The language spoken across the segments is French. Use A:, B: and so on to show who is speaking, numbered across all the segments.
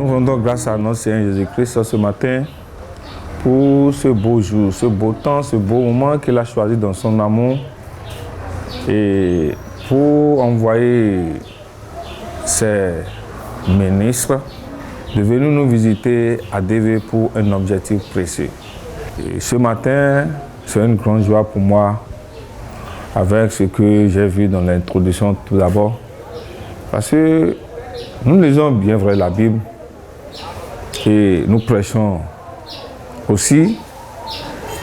A: Nous rendons grâce à notre Seigneur Jésus-Christ ce matin pour ce beau jour, ce beau temps, ce beau moment qu'il a choisi dans son amour et pour envoyer ses ministres de venir nous visiter à DV pour un objectif précis. Et ce matin, c'est une grande joie pour moi avec ce que j'ai vu dans l'introduction tout d'abord. Parce que nous lisons bien vrai la Bible et nous prêchons aussi,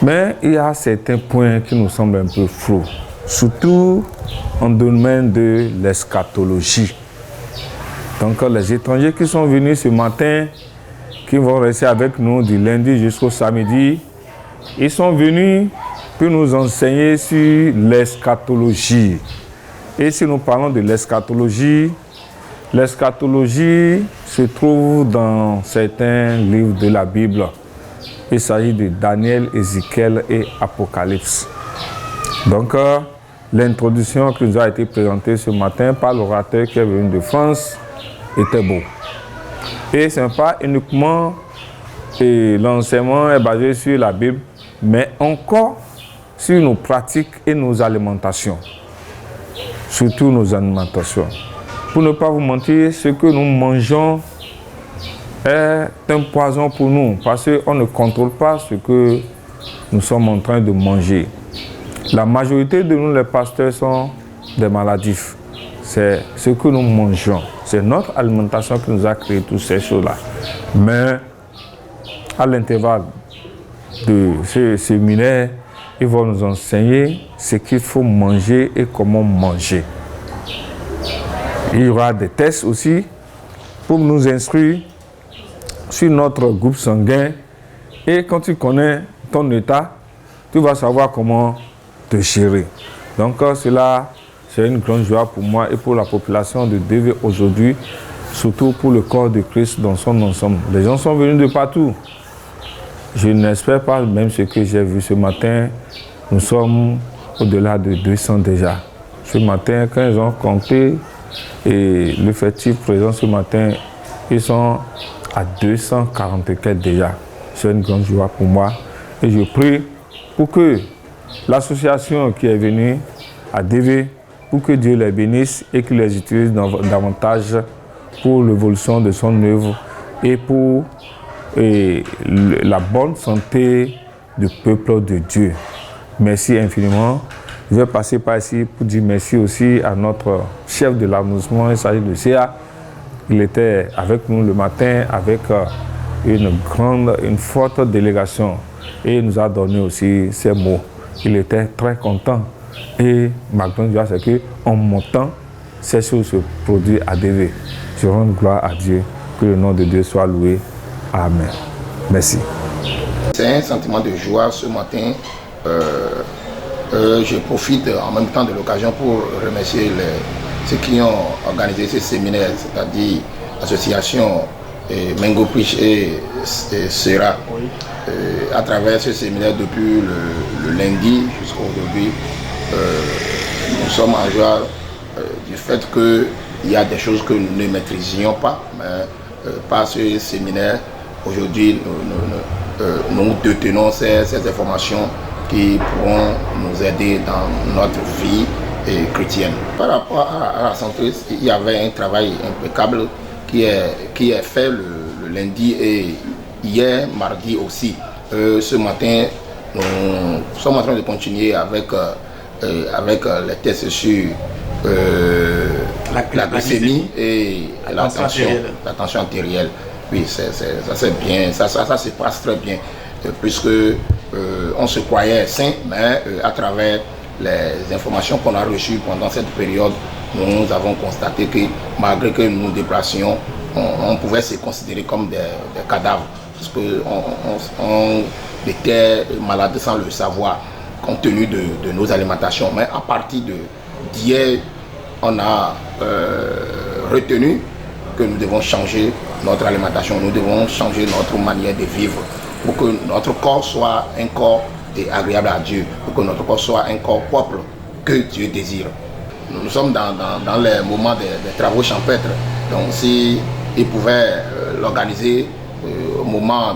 A: mais il y a certains points qui nous semblent un peu flous, surtout en domaine de l'eschatologie. Donc les étrangers qui sont venus ce matin, qui vont rester avec nous du lundi jusqu'au samedi, ils sont venus pour nous enseigner sur l'eschatologie. Et si nous parlons de l'eschatologie, l'eschatologie se trouve dans certains livres de la Bible. Il s'agit de Daniel, Ézéchiel et Apocalypse. Donc, l'introduction qui nous a été présentée ce matin par l'orateur qui est venu de France était beau. Et ce n'est pas uniquement l'enseignement est basé sur la Bible, mais encore sur nos pratiques et nos alimentations. Surtout nos alimentations. Pour ne pas vous mentir, ce que nous mangeons est un poison pour nous, parce qu'on ne contrôle pas ce que nous sommes en train de manger. La majorité de nous, les pasteurs, sont des maladifs. C'est ce que nous mangeons. C'est notre alimentation qui nous a créé toutes ces choses-là. Mais à l'intervalle de ce séminaire, ils vont nous enseigner ce qu'il faut manger et comment manger. Il y aura des tests aussi pour nous instruire sur notre groupe sanguin. Et quand tu connais ton état, tu vas savoir comment te gérer. Donc cela, c'est une grande joie pour moi et pour la population de DV aujourd'hui, surtout pour le corps de Christ dans son ensemble. Les gens sont venus de partout. Je n'espère pas, même ce que j'ai vu ce matin, nous sommes au-delà de 200 déjà. Ce matin, quand ils ont compté, et l'effectif présent ce matin, ils sont à 244 déjà. C'est une grande joie pour moi. Et je prie pour que l'association qui est venue à DV, pour que Dieu les bénisse et qu'il les utilise davantage pour l'évolution de son œuvre et pour la bonne santé du peuple de Dieu. Merci infiniment. Je vais passer par ici pour dire merci aussi à notre chef de l'arrondissement, il s'agit de CA. Il était avec nous le matin avec une forte délégation et il nous a donné aussi ses mots. Il était très content et ma grande joie c'est qu'en montant, ces choses se produisent à DV. Je rends gloire à Dieu, que le nom de Dieu soit loué. Amen. Merci.
B: C'est un sentiment de joie ce matin. Je profite en même temps de l'occasion pour remercier ceux qui ont organisé ce séminaire, c'est-à-dire l'association Mengo Preach et Sera. À travers ce séminaire depuis le lundi jusqu'à aujourd'hui, nous sommes en joie du fait qu'il y a des choses que nous ne maîtrisions pas, mais par ce séminaire, aujourd'hui, nous détenons ces informations qui pourront nous aider dans notre vie chrétienne. Par rapport à la santé, il y avait un travail impeccable qui est fait le lundi et hier, mardi aussi. Ce matin, nous sommes en train de continuer avec les tests sur la glycémie et la tension artérielle. Oui, ça c'est bien, ça se passe très bien, puisque on se croyait sain, mais à travers les informations qu'on a reçues pendant cette période, nous avons constaté que malgré que nous nous déplacions, on pouvait se considérer comme des cadavres, parce qu'on était malade sans le savoir, compte tenu de nos alimentations. Mais à partir d'hier, on a retenu que nous devons changer notre alimentation, nous devons changer notre manière de vivre pour que notre corps soit un corps agréable à Dieu, pour que notre corps soit un corps propre que Dieu désire. Nous sommes dans les moments des travaux champêtres, donc si il pouvait l'organiser au moment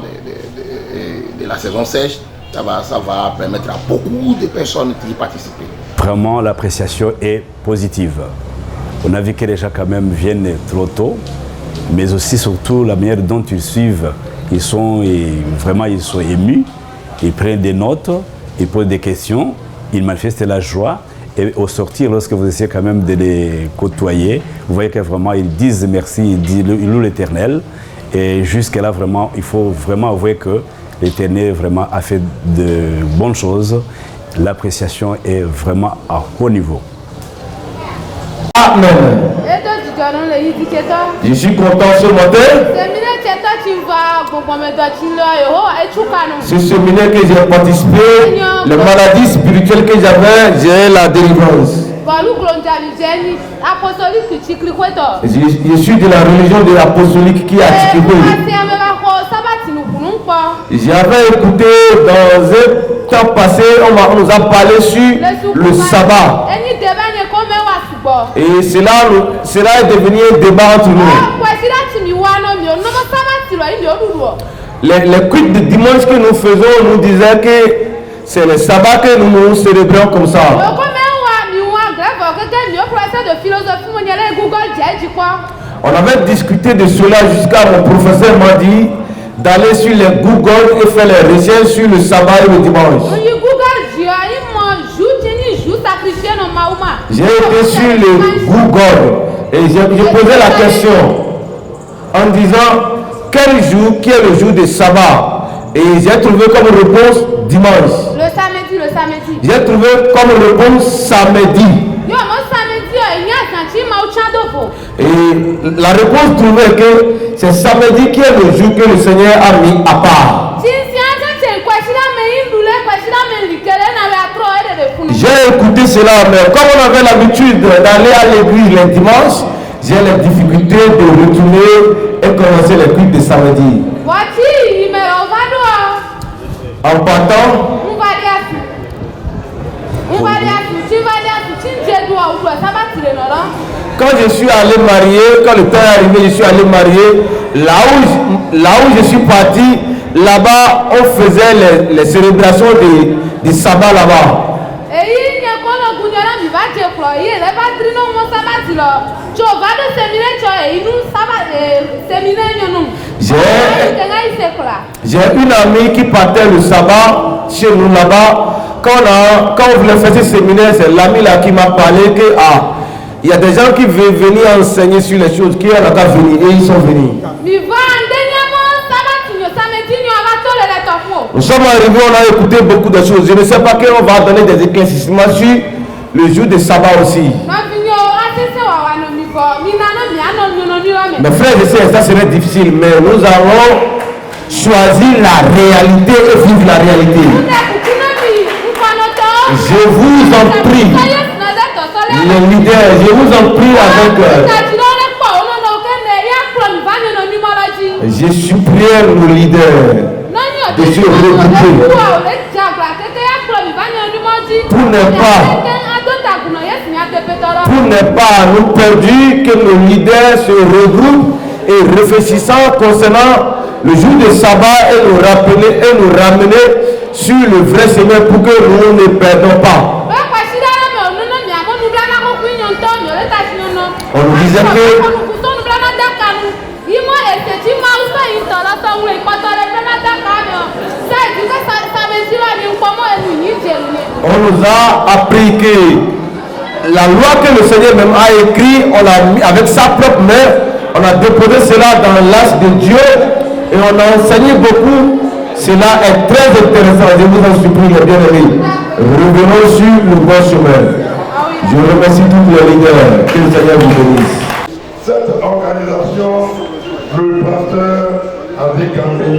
B: de la saison sèche. Ça va permettre à beaucoup de personnes d'y participer.
C: Vraiment, l'appréciation est positive. On a vu que les gens quand même viennent trop tôt, mais aussi surtout la manière dont ils suivent. Ils sont émus, ils prennent des notes, ils posent des questions, ils manifestent la joie. Et au sortir, lorsque vous essayez quand même de les côtoyer, vous voyez que vraiment ils disent merci, ils louent l'Éternel. Et jusqu'à là, vraiment, il faut vraiment avouer que l'Éternel vraiment a fait de bonnes choses. L'appréciation est vraiment à haut niveau.
D: Amen. Je suis content ce matin. Ce séminaire que j'ai participé, les maladies spirituelles que j'avais, j'ai la délivrance. Je suis de la religion de l'apostolique qui a Tikibé. J'avais écouté dans un temps passé, on nous a parlé sur le sabbat. Et cela est devenu un débat entre nous. Les cultes de dimanche que nous faisons nous disaient que c'est le sabbat que nous célébrons comme ça. On avait discuté de cela jusqu'à mon professeur m'a dit d'aller sur les Google et faire les recherches sur le sabbat et le dimanche. J'ai été sur le Google et j'ai posé la question en disant quel jour qui est le jour de sabbat, et j'ai trouvé comme réponse dimanche.
E: Le samedi.
D: J'ai trouvé comme réponse samedi. Et la réponse trouvée que c'est samedi qui est le jour que le Seigneur a mis à part. J'ai écouté cela, mais comme on avait l'habitude d'aller à l'église les dimanches, j'ai la difficulté de retourner et commencer les cultes de samedi. En partant, quand je suis allé marier, quand le temps est arrivé, je suis allé marier, là où je suis parti, là-bas, on faisait les célébrations des sabbats là-bas. J'ai une amie qui partait le sabbat chez nous là-bas. Quand on voulait faire ce séminaire, c'est l'ami là qui m'a parlé que il y a des gens qui veulent venir enseigner sur les choses qui ont qu'à venir, et ils sont venus. Nous sommes arrivés, on a écouté beaucoup de choses. Je ne sais pas qu'on va donner des éclaircissements sur le jour de sabbat aussi. Mes frères et sœurs, ça serait difficile, mais nous allons choisir la réalité et vivre la réalité. Je vous en prie, les leaders, je vous en prie avec je supplie nos leaders de se regrouper pour ne pas nous perdre, que nos leaders se regroupent et réfléchissant concernant le jour de sabbat et nous rappeler et nous ramener sur le vrai Seigneur pour que nous ne perdons pas. On nous disait que on nous a appris que la loi que le Seigneur même a écrite, on l'a mis avec sa propre main, on a déposé cela dans l'âge de Dieu et on a enseigné beaucoup. Cela est très intéressant. Je vous en supplie, les bien-aimés. Revenons sur le bon chemin. Je remercie tous les leaders. Que le Seigneur vous bénisse.
F: Cette organisation, le pasteur avait gagné.